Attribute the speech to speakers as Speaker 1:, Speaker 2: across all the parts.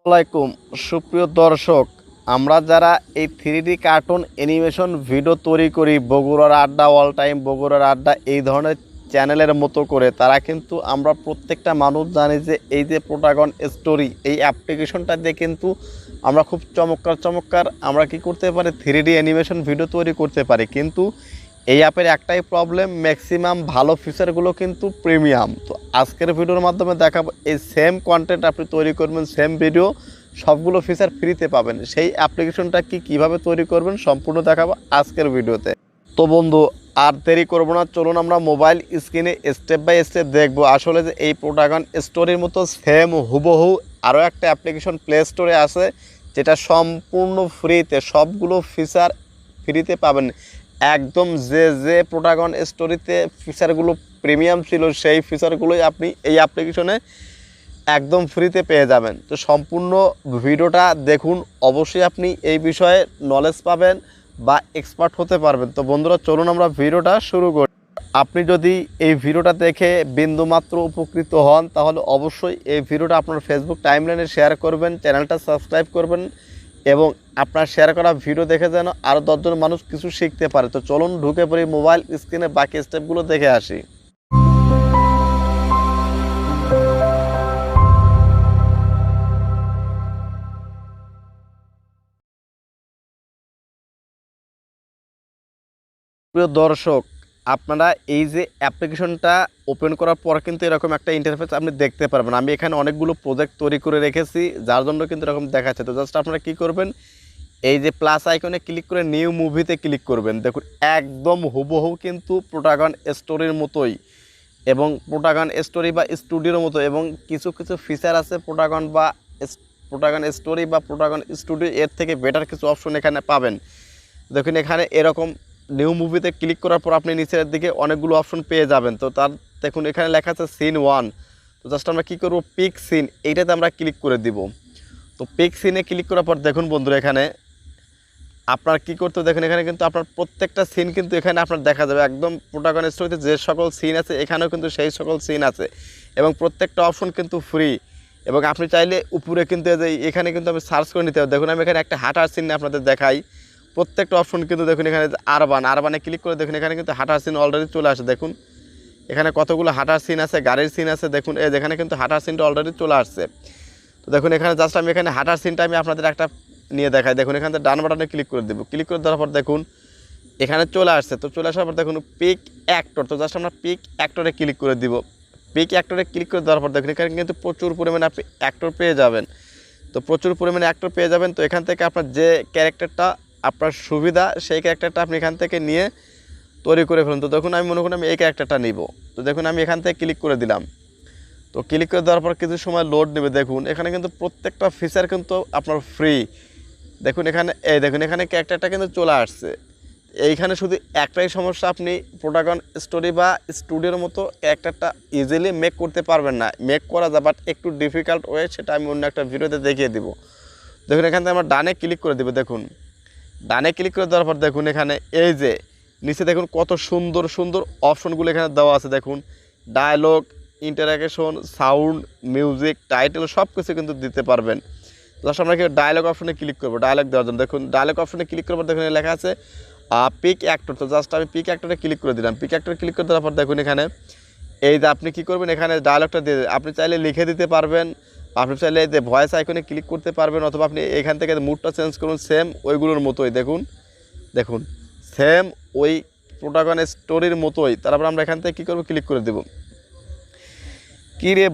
Speaker 1: আসসালামাইকুম সুপ্রিয় দর্শক, আমরা যারা এই 3D কার্টুন অ্যানিমেশন ভিডিও তৈরি করি, বগুড়ার আড্ডা, অল টাইম বগুড়ার আড্ডা এই ধরনের চ্যানেলের মতো করে, তারা কিন্তু আমরা প্রত্যেকটা মানুষ জানি যে এই যে প্রোটাগন স্টোরি এই অ্যাপ্লিকেশনটা দিয়ে কিন্তু আমরা খুব চমৎকার আমরা কি করতে পারি 3D অ্যানিমেশন ভিডিও তৈরি করতে পারি। কিন্তু এই অ্যাপের একটাই প্রবলেম, ম্যাক্সিমাম ভালো ফিচারগুলো কিন্তু প্রিমিয়াম। তো আজকের ভিডিওর মাধ্যমে দেখাবো এই সেম কন্টেন্ট আপনি তৈরি করবেন, সেম ভিডিও সবগুলো ফিচার ফ্রিতে পাবেন। সেই অ্যাপ্লিকেশনটা কিভাবে তৈরি করবেন সম্পূর্ণ দেখাবো আজকের ভিডিওতে। তো বন্ধু, আর দেরি করবো না, চলুন আমরা মোবাইল স্ক্রিনে স্টেপ বাই স্টেপ দেখবো আসলে যে এই প্রোটাগন স্টোরির মতো সেম হুবহু আরও একটা অ্যাপ্লিকেশন প্লে স্টোরে আছে, যেটা সম্পূর্ণ ফ্রিতে, সবগুলো ফিচার ফ্রিতে পাবেন। একদম যে প্রোটাগন স্টোরিতে ফিচারগুলো প্রিমিয়াম ছিল, সেই ফিচারগুলোই আপনি এই অ্যাপ্লিকেশনে একদম ফ্রিতে পেয়ে যাবেন। তো সম্পূর্ণ ভিডিওটা দেখুন, অবশ্যই আপনি এই বিষয়ে নলেজ পাবেন বা এক্সপার্ট হতে পারবেন। তো বন্ধুরা, চলুন আমরা ভিডিওটা শুরু করি। আপনি যদি এই ভিডিওটা দেখে বিন্দুমাত্র উপকৃত হন, তাহলে অবশ্যই এই ভিডিওটা আপনার ফেসবুক টাইমলাইনে শেয়ার করবেন, চ্যানেলটা সাবস্ক্রাইব করবেন এবং আপনার শেয়ার করা ভিডিও দেখে যেন আরও 10 জন মানুষ কিছু শিখতে পারে। তো চলুন ঢুকে পড়ি মোবাইল স্ক্রিনে, বাকি স্টেপগুলো দেখে আসি। প্রিয় দর্শক, আপনারা এই যে অ্যাপ্লিকেশনটা ওপেন করার পর কিন্তু এরকম একটা ইন্টারফেস আপনি দেখতে পারবেন। আমি এখানে অনেকগুলো প্রজেক্ট তৈরি করে রেখেছি, যার জন্য কিন্তু এরকম দেখাচ্ছে। তো জাস্ট আপনারা কী করবেন, এই যে প্লাস আইকনে ক্লিক করে নিউ মুভিতে ক্লিক করবেন। দেখুন একদম হুবহু কিন্তু প্রোটাগন স্টোরির মতোই, এবং প্রোটাগন স্টোরি বা স্টুডিওর মতো, এবং কিছু কিছু ফিচার আছে প্রোটাগন স্টোরি বা প্রোটাগন স্টুডিও এর থেকে বেটার কিছু অপশন এখানে পাবেন। দেখুন এখানে এরকম নিউ মুভিতে ক্লিক করার পর আপনি নিচের দিকে অনেকগুলো অপশন পেয়ে যাবেন। তো তার দেখুন এখানে লেখা আছে সিন 1। তো জাস্ট আমরা কী করবো, পিক সিন, এইটাতে আমরা ক্লিক করে দিব। তো পিক সিনে ক্লিক করার পর দেখুন বন্ধুরা, এখানে আপনার কী করতে, দেখুন এখানে কিন্তু আপনার প্রত্যেকটা সিন কিন্তু এখানে আপনার দেখা যাবে। একদম প্রোটাগন স্টোরিতে যে সকল সিন আছে এখানেও কিন্তু সেই সকল সিন আছে, এবং প্রত্যেকটা অপশন কিন্তু ফ্রি। এবং আপনি চাইলে উপরে কিন্তু এখানে কিন্তু আমি সার্চ করে নিতে হবে। দেখুন আমি এখানে একটা হাঁটার সিন আপনাদের দেখাই। প্রত্যেকটা অপশন কিন্তু দেখুন এখানে আরবানে ক্লিক করে দেখুন এখানে কিন্তু হাঁটার সিন অলরেডি চলে আসে। দেখুন এখানে কতগুলো হাঁটার সিন আছে, গাড়ির সিন আছে। দেখুন যেখানে কিন্তু হাঁটার সিনটা অলরেডি চলে আসছে। তো দেখুন এখানে জাস্ট আমি এখানে হাঁটার সিনটা আমি আপনাদের একটা নিয়ে দেখাই। দেখুন এখানে ডান বাটনে ক্লিক করে দেবো। ক্লিক করে দেওয়ার পর দেখুন এখানে চলে আসছে। তো চলে আসার পর দেখুন পিক অ্যাক্টর। তো জাস্ট আমরা পিক অ্যাক্টরে ক্লিক করে দিব। পিক অ্যাক্টরে ক্লিক করে দেওয়ার পর দেখুন এখানে কিন্তু প্রচুর পরিমাণে আপনি অ্যাক্টর পেয়ে যাবেন। তো প্রচুর পরিমাণে অ্যাক্টর পেয়ে যাবেন। তো এখান থেকে আপনার যে ক্যারেক্টারটা আপনার সুবিধা, সেই ক্যারেক্টারটা আপনি এখান থেকে নিয়ে তৈরি করে ফেলুন। তো দেখুন আমি মনে করি আমি এই ক্যারেক্টারটা নিব। তো দেখুন আমি এখান থেকে ক্লিক করে দিলাম। তো ক্লিক করে দেওয়ার পর কিছু সময় লোড নেবে। দেখুন এখানে কিন্তু প্রত্যেকটা ফিচার কিন্তু আপনার ফ্রি। দেখুন দেখুন এখানে ক্যারেক্টারটা কিন্তু চলে আসছে। এইখানে শুধু একটাই সমস্যা, আপনি প্রোটাগন স্টোরি বা স্টুডিওর মতো ক্যারেক্টারটা ইজিলি মেক করতে পারবেন না। মেক করা যায়, বাট একটু ডিফিকাল্ট ওয়ে, সেটা আমি অন্য একটা ভিডিওতে দেখিয়ে দিব। দেখুন এখান থেকে আমরা ডানে ক্লিক করে দেবো। দেখুন ডানে ক্লিক করে দেওয়ার পর দেখুন এখানে এই যে নিচে দেখুন কত সুন্দর সুন্দর অপশনগুলো এখানে দেওয়া আছে। দেখুন dialogue, interaction, sound, music, title সব কিছু কিন্তু দিতে পারবেন। জাস্ট আমরা কি ডায়লগ অপশনে ক্লিক করবো ডায়লগ দেওয়ার জন্য। দেখুন ডায়লগ অপশনে ক্লিক করার পর দেখুন লেখা আছে পিক অ্যাক্টর। তো জাস্ট আমি পিক অ্যাক্টরে ক্লিক করে দিলাম। পিক অ্যাক্টরে ক্লিক করে দেওয়ার পর দেখুন এখানে এই যে আপনি কী করবেন, এখানে ডায়লগটা দিয়ে আপনি চাইলে লিখে দিতে পারবেন, আপনি চাইলে এই যে ভয়েস আইকনে ক্লিক করতে পারবেন, অথবা আপনি এখান থেকে মুডটা চেঞ্জ করুন সেম ওইগুলোর মতোই। দেখুন দেখুন সেম ওই প্রোটাগন স্টোরির মতোই। তারপর আমরা এখান থেকে কী করবো, ক্লিক করে দেবো। কী রে,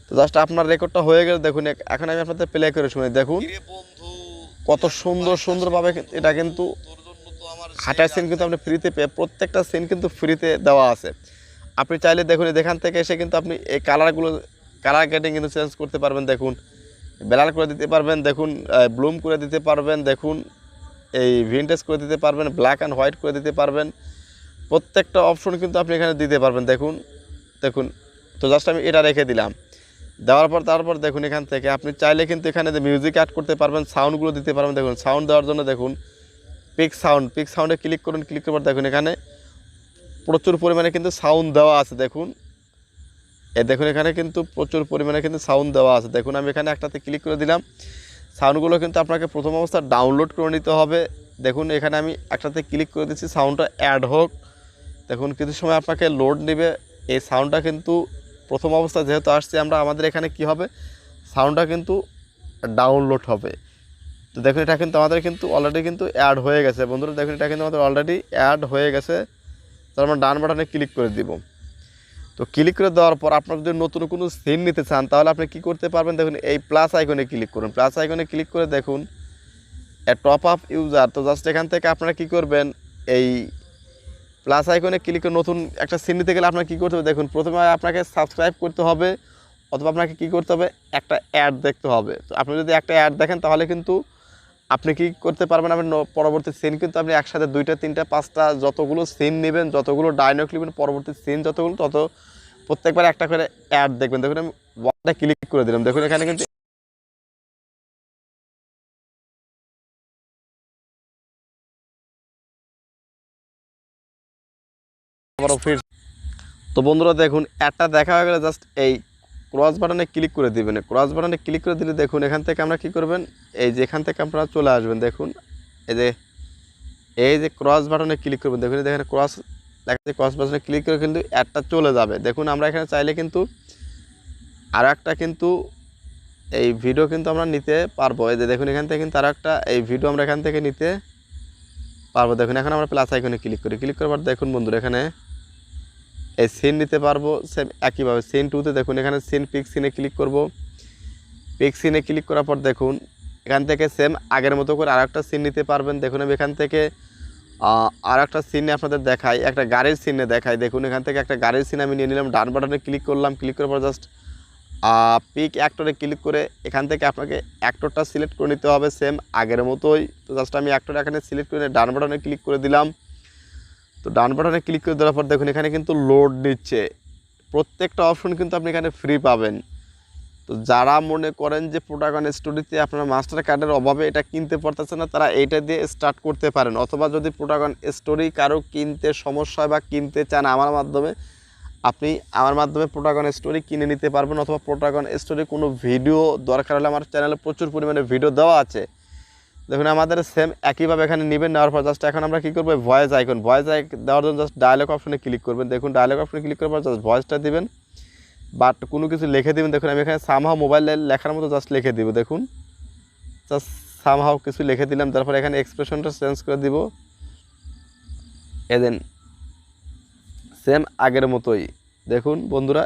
Speaker 1: তো জাস্ট আপনার রেকর্ডটা হয়ে গেলে দেখুন এখন আমি আপনাদের প্লে করে শুনি। দেখুন কত সুন্দর সুন্দরভাবে এটা কিন্তু হাঁটার সিন কিন্তু আপনি ফ্রিতে পেয়ে, প্রত্যেকটা সিন কিন্তু ফ্রিতে দেওয়া আছে। আপনি চাইলে দেখুন এখান থেকে এসে কিন্তু আপনি এই কালার গ্রেডিং কিন্তু চেঞ্জ করতে পারবেন। দেখুন ব্লার করে দিতে পারবেন, দেখুন ব্লুম করে দিতে পারবেন, দেখুন এই ভিনটেজ করে দিতে পারবেন, ব্ল্যাক অ্যান্ড হোয়াইট করে দিতে পারবেন। প্রত্যেকটা অপশন কিন্তু আপনি এখানে দিতে পারবেন। দেখুন দেখুন তো জাস্ট আমি এটা রেখে দিলাম। দেওয়ার পর তারপর দেখুন এখান থেকে আপনি চাইলে কিন্তু এখানে যে মিউজিক অ্যাড করতে পারবেন, সাউন্ডগুলো দিতে পারবেন। দেখুন সাউন্ড দেওয়ার জন্য দেখুন পিক সাউন্ডে ক্লিক করুন। ক্লিক করার পর দেখুন এখানে প্রচুর পরিমাণে কিন্তু সাউন্ড দেওয়া আছে। দেখুন দেখুন এখানে কিন্তু প্রচুর পরিমাণে কিন্তু সাউন্ড দেওয়া আছে। দেখুন আমি এখানে একটাতে ক্লিক করে দিলাম। সাউন্ডগুলো কিন্তু আপনাকে প্রথম অবস্থা ডাউনলোড করে নিতে হবে। দেখুন এখানে আমি একটাতে ক্লিক করে দিচ্ছি, সাউন্ডটা অ্যাড হোক। দেখুন কিছু সময় আপনাকে লোড নেবে। এই সাউন্ডটা কিন্তু প্রথম অবস্থা যেহেতু আসছে, আমাদের এখানে কি হবে, সাউন্ডটা কিন্তু ডাউনলোড হবে। তো দেখুন এটা কিন্তু আমাদের কিন্তু অলরেডি কিন্তু অ্যাড হয়ে গেছে বন্ধুরা। দেখুন এটা কিন্তু আমাদের অলরেডি অ্যাড হয়ে গেছে। তো আমরা ডান বাটনে ক্লিক করে দিব। তো ক্লিক করে দেওয়ার পর আপনার যদি নতুন কোনো সিন নিতে চান তাহলে আপনি কী করতে পারবেন, দেখুন এই প্লাস আইকনে ক্লিক করুন। প্লাস আইকনে ক্লিক করে দেখুন টপ আপ ইউজার। তো জাস্ট এখান থেকে আপনারা কী করবেন, এই প্লাস আইকনে ক্লিক করে নতুন একটা সিন নিতে গেলে আপনার কী করতে হবে, দেখুন প্রথমে আপনাকে সাবস্ক্রাইব করতে হবে, অথবা আপনাকে কী করতে হবে, একটা অ্যাড দেখতে হবে। তো আপনি যদি একটা অ্যাড দেখেন তাহলে কিন্তু আপনি কী করতে পারবেন, আপনি পরবর্তী সিন কিন্তু আপনি একসাথে 2টা 3টা 5টা যতগুলো সিন নেবেন, যতগুলো ডায়লগ নেবেন, পরবর্তী সিন যতগুলো তত প্রত্যেকবার একটা করে অ্যাড দেখবেন। দেখুন আমি ওয়ানটা ক্লিক করে দিলাম। দেখুন এখানে কিন্তু তো বন্ধুরা দেখুন অ্যাডটা দেখা হয়ে গেলে জাস্ট এই ক্রস বাটনে ক্লিক করে দিবেন। ক্রস বাটনে ক্লিক করে দিলে দেখুন এখান থেকে আমরা কী করবেন, এই যে এখান থেকে আপনারা চলে আসবেন। দেখুন এই যে ক্রস বাটনে ক্লিক করবেন। দেখুন এখানে ক্রস দেখা যাচ্ছে, ক্রস বাটনে ক্লিক করে কিন্তু অ্যাডটা চলে যাবে। দেখুন আমরা এখানে চাইলে কিন্তু আরও একটা কিন্তু এই ভিডিও কিন্তু আমরা নিতে পারবো। এই যে দেখুন এখান থেকে কিন্তু আরও একটা এই ভিডিও আমরা এখান থেকে নিতে পারবো। দেখুন এখন আমরা প্লাস আইকনে ক্লিক করি। ক্লিক করার পর দেখুন বন্ধুরা এখানে এই সিন নিতে পারবো সেম একইভাবে। সিন 2তে দেখুন এখানে সিন পিক সিনে ক্লিক করব। পিক সিনে ক্লিক করার পর দেখুন এখান থেকে সেম আগের মতো করে আরেকটা সিন নিতে পারবেন। দেখুন আমি এখান থেকে আরেকটা সিনে আপনাদের দেখাই, একটা গাড়ির সিনে দেখাই। দেখুন এখান থেকে একটা গাড়ির সিন আমি নিয়ে নিলাম, ডান বাটনে ক্লিক করলাম। ক্লিক করার পর জাস্ট পিক অ্যাক্টরে ক্লিক করে এখান থেকে আপনাকে অ্যাক্টরটা সিলেক্ট করে নিতে হবে সেম আগের মতোই। তো জাস্ট আমি অ্যাক্টর এখানে সিলেক্ট করে ডান বাটনে ক্লিক করে দিলাম। তো ডান বাটনে ক্লিক করে দেওয়ার পর দেখুন এখানে কিন্তু লোড নিচ্ছে। প্রত্যেকটা অপশন কিন্তু আপনি এখানে ফ্রি পাবেন। তো যারা মনে করেন যে প্রোটাগন স্টোরিতে আপনারা মাস্টার কার্ডের অভাবে এটা কিনতে পারতেছে না, তারা এইটা দিয়ে স্টার্ট করতে পারেন। অথবা যদি প্রোটাগন স্টোরি কারো কিনতে সমস্যা হয় বা কিনতে চান আমার মাধ্যমে, আপনি আমার মাধ্যমে প্রোটাগন স্টোরি কিনে নিতে পারবেন। অথবা প্রোটাগন স্টোরি কোনো ভিডিও দরকার হলে আমার চ্যানেলে প্রচুর পরিমাণে ভিডিও দেওয়া আছে। দেখুন আমাদের সেম একইভাবে এখানে নেবেন। নেওয়ার পর জাস্ট এখন আমরা কী করবো, ভয়েস আইকন দেওয়ার জন্য জাস্ট ডায়লগ অপশনে ক্লিক করবেন। দেখুন ডায়লগ অপশনে ক্লিক করার পর জাস্ট ভয়েসটা দিবেন, বাট কোনো কিছু লিখে দেবেন। দেখুন আমি এখানে সামহাও মোবাইল লেখার মতো জাস্ট লিখে দিব। দেখুন জাস্ট সামহাও কিছু লিখে দিলাম। তারপর এখানে এক্সপ্রেশনটা চেঞ্জ করে দিব। দেন সেম আগের মতোই। দেখুন বন্ধুরা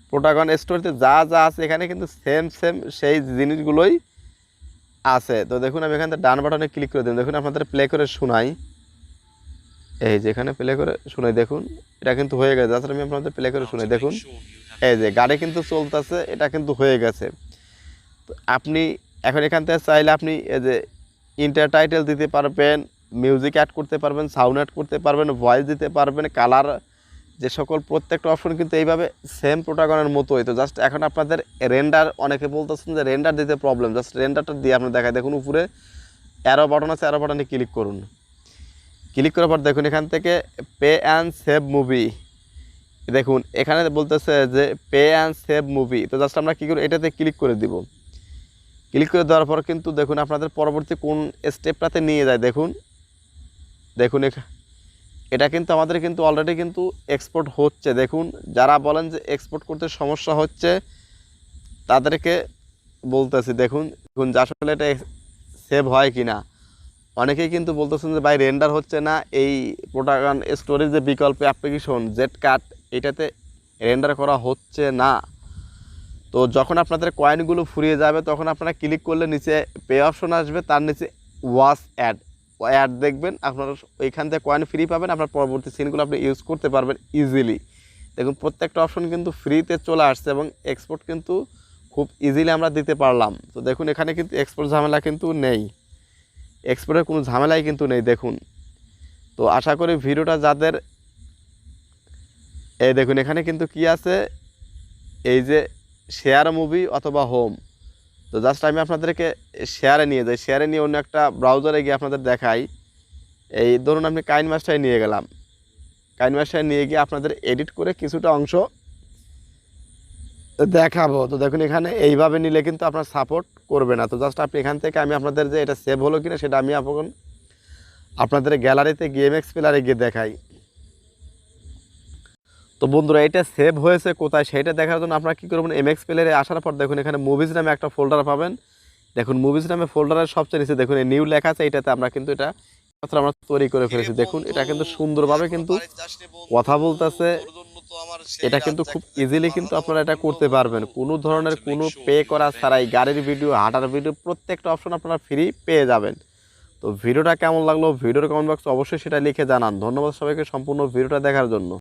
Speaker 1: প্রোটাগন স্টোরিতে যা যা আছে এখানে কিন্তু সেম সেই জিনিসগুলোই আছে। তো দেখুন আমি এখান থেকে ডান বাটনে ক্লিক করে দিন। দেখুন আপনাদের প্লে করে শোনাই, এই যে এখানে প্লে করে শোনাই। দেখুন এটা কিন্তু হয়ে গেছে। তাছাড়া আমি আপনাদের প্লে করে শোনাই। দেখুন এই যে গাড়ি কিন্তু চলতেছে, এটা কিন্তু হয়ে গেছে। তো আপনি এখন এখান থেকে চাইলে আপনি এই যে ইন্টার টাইটেল দিতে পারবেন, মিউজিক অ্যাড করতে পারবেন, সাউন্ড অ্যাড করতে পারবেন, ভয়েস দিতে পারবেন, কালার, যে সকল প্রত্যেকটা অপশন কিন্তু এইভাবে সেম প্রোটাগনের মতোই। তো জাস্ট এখন আপনাদের রেন্ডার, অনেকে বলতেছেন যে রেন্ডার দিতে প্রবলেম, জাস্ট রেন্ডারটা দিয়ে আপনার দেখায়। দেখুন উপরে অ্যারো বাটন আছে, অ্যারো বাটনে ক্লিক করুন। ক্লিক করার পর দেখুন এখান থেকে পে অ্যান্ড সেভ মুভি, দেখুন এখানে বলতেছে যে পে অ্যান্ড সেভ মুভি। তো জাস্ট আমরা কী করি, এটাতে ক্লিক করে দিব। ক্লিক করে দেওয়ার পর কিন্তু দেখুন আপনাদের পরবর্তী কোন স্টেপটাতে নিয়ে যায়। দেখুন এটা কিন্তু আমাদের কিন্তু অলরেডি কিন্তু এক্সপোর্ট হচ্ছে। দেখুন যারা বলেন যে এক্সপোর্ট করতে সমস্যা হচ্ছে তাদেরকে বলতেছি, দেখুন যে আসলে এটা সেভ হয় কি না। অনেকেই কিন্তু বলতেছেন যে ভাই রেন্ডার হচ্ছে না, এই প্রোটাগন স্টোরেজ যে বিকল্প অ্যাপ্লিকেশন জেট কাট, এটাতে রেন্ডার করা হচ্ছে না। তো যখন আপনাদের কয়েনগুলো ফুরিয়ে যাবে তখন আপনারা ক্লিক করলে নিচে পে অপশন আসবে, তার নিচে ওয়াচ অ্যাড দেখবেন, আপনারা ওইখান থেকে কয়েন ফ্রি পাবেন। আপনার পরবর্তী সিনগুলো আপনি ইউজ করতে পারবেন ইজিলি। দেখুন প্রত্যেকটা অপশন কিন্তু ফ্রিতে চলে আসছে এবং এক্সপোর্ট কিন্তু খুব ইজিলি আমরা দিতে পারলাম। তো দেখুন এখানে কিন্তু এক্সপোর্ট ঝামেলা কিন্তু নেই, এক্সপোর্টের কোনো ঝামেলাই কিন্তু নেই। দেখুন তো আশা করি ভিডিওটা যাদের, এই দেখুন এখানে কিন্তু কি আছে, এই যে শেয়ার মুভি অথবা হোম। তো জাস্ট আমি আপনাদেরকে শেয়ারে নিয়ে যাই, শেয়ারে নিয়ে অন্য একটা ব্রাউজারে গিয়ে আপনাদের দেখাই। এই ধরুন আমি কাইন মাস্টারে নিয়ে গেলাম, কাইন মাস্টারে নিয়ে গিয়ে আপনাদের এডিট করে কিছুটা অংশ দেখাবো। তো দেখুন এখানে এইভাবে নিলে কিন্তু আপনার সাপোর্ট করবে না। তো জাস্ট আপনি এখান থেকে আমি আপনাদের যে এটা সেভ হলো কিনা সেটা আমি এখন আপনাদের গ্যালারিতে গেমএক্স প্লেয়ারে গিয়ে দেখাই। তো বন্ধুরা এটা সেভ হয়েছে কোথায় সেটা দেখার জন্য আপনারা কী করবেন, এমএক্স প্লেয়ারে আসার পর দেখুন এখানে মুভিজ নামে একটা ফোল্ডার পাবেন। দেখুন মুভিজ নামে ফোল্ডারের সবচেয়ে নিচে দেখুন এই নিউ লেখা আছে, এটাতে আমরা কিন্তু এটা আমরা তৈরি করে ফেলেছি। দেখুন এটা কিন্তু সুন্দরভাবে কিন্তু কথা বলতেছে। এটা কিন্তু খুব ইজিলি কিন্তু আপনারা এটা করতে পারবেন, কোনো ধরনের কোনো পে করা ছাড়াই। গাড়ির ভিডিও, হাঁটার ভিডিও, প্রত্যেকটা অপশন আপনারা ফ্রি পেয়ে যাবেন। তো ভিডিওটা কেমন লাগলো ভিডিওর কমেন্ট বক্সে অবশ্যই সেটা লিখে জানান। ধন্যবাদ সবাইকে সম্পূর্ণ ভিডিওটা দেখার জন্য।